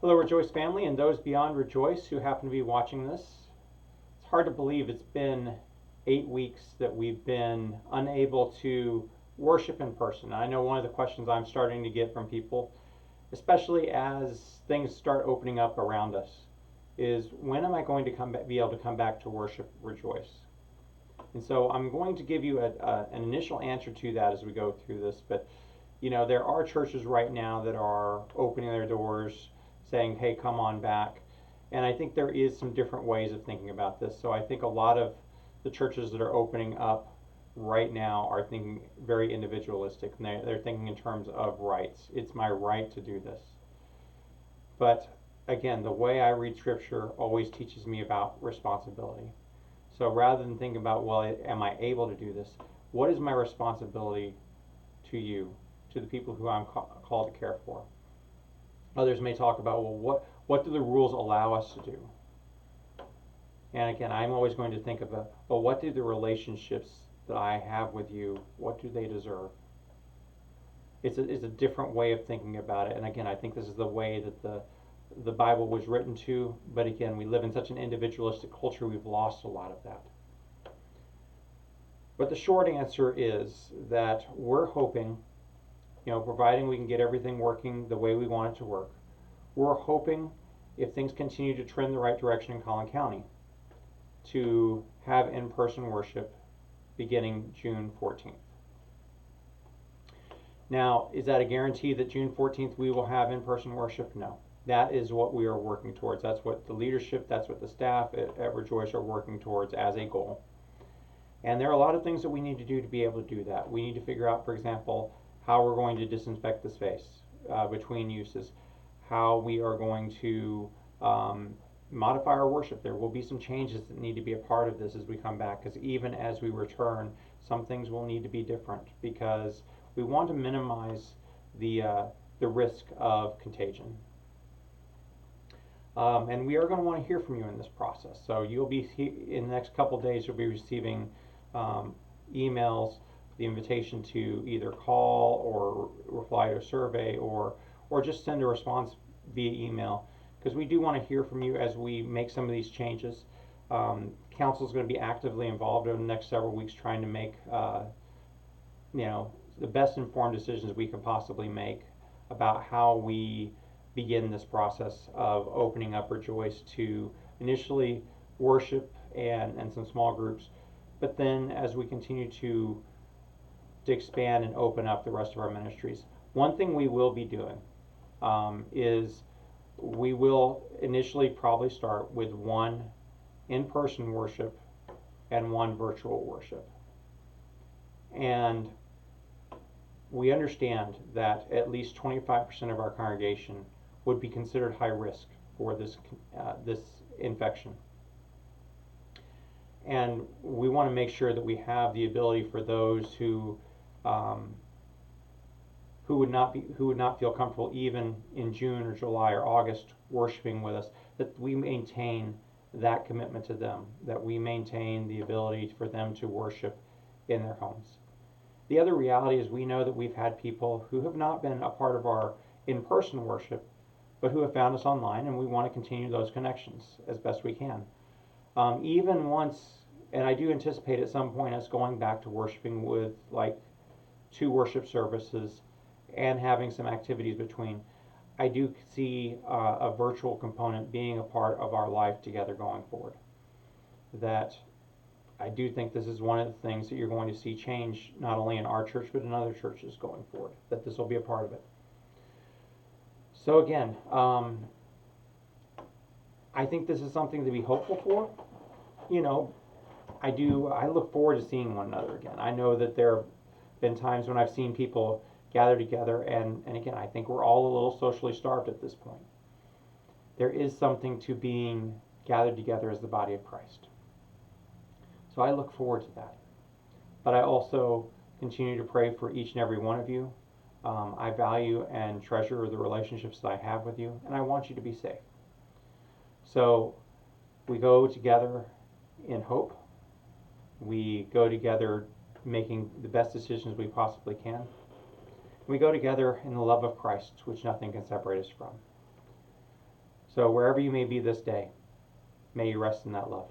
Hello, Rejoice family, and those beyond Rejoice who happen to be watching this. It's hard to believe it's been 8 weeks that we've been unable to worship in person. I know one of the questions I'm starting to get from people, especially as things start opening up around us, is when am I going to be able to come back to worship Rejoice? And so I'm going to give you an initial answer to that as we go through this. But there are churches right now that are opening their doors, saying, hey, come on back. And I think there is some different ways of thinking about this. So I think a lot of the churches that are opening up right now are thinking very individualistic. And they're thinking in terms of rights. It's my right to do this. But again, the way I read Scripture always teaches me about responsibility. So rather than thinking about, well, am I able to do this? What is my responsibility to you, to the people who I'm called to care for? Others may talk about, well, what do the rules allow us to do? And again, I'm always going to think about, well, what do the relationships that I have with you, what do they deserve? It's a different way of thinking about it. And again, I think this is the way that the Bible was written to. But again, we live in such an individualistic culture, we've lost a lot of that. But the short answer is that we're hoping, providing we can get everything working the way we want it to work, we're hoping, if things continue to trend the right direction in Collin County, to have in-person worship beginning June 14th. Now, is that a guarantee that June 14th we will have in-person worship? No. That is what we are working towards. That's what the leadership, that's what the staff at Rejoice are working towards as a goal. And there are a lot of things that we need to do to be able to do that. We need to figure out, for example, how we're going to disinfect the space between uses, how we are going to modify our worship. There will be some changes that need to be a part of this as we come back, because even as we return, some things will need to be different, because we want to minimize the risk of contagion. And we are going to want to hear from you in this process. So you'll be, in the next couple days, you'll be receiving emails, the invitation to either call or reply to a survey or just send a response via email, because we do want to hear from you as we make some of these changes. Council is going to be actively involved over the next several weeks trying to make the best informed decisions we can possibly make about how we begin this process of opening up Rejoice to initially worship and some small groups, but then as we continue to expand and open up the rest of our ministries. One thing we will be doing is we will initially probably start with one in-person worship and one virtual worship. And we understand that at least 25% of our congregation would be considered high risk for this infection. And we want to make sure that we have the ability for those who would not feel comfortable even in June or July or August worshiping with us, that we maintain that commitment to them, that we maintain the ability for them to worship in their homes. The other reality is we know that we've had people who have not been a part of our in-person worship, but who have found us online, and we want to continue those connections as best we can. Even once, and I do anticipate at some point us going back to worshiping with like 2 worship services and having some activities between, I do see a virtual component being a part of our life together going forward. That I do think this is one of the things that you're going to see change not only in our church but in other churches going forward, that this will be a part of it. So again, I think this is something to be hopeful for. I look forward to seeing one another again. I know that there have been times when I've seen people gather together, and again, I think we're all a little socially starved at this point. There is something to being gathered together as the body of Christ. So I look forward to that. But I also continue to pray for each and every one of you. I value and treasure the relationships that I have with you, and I want you to be safe. So we go together in hope. We go together making the best decisions we possibly can. We go together in the love of Christ, which nothing can separate us from. So wherever you may be this day, may you rest in that love.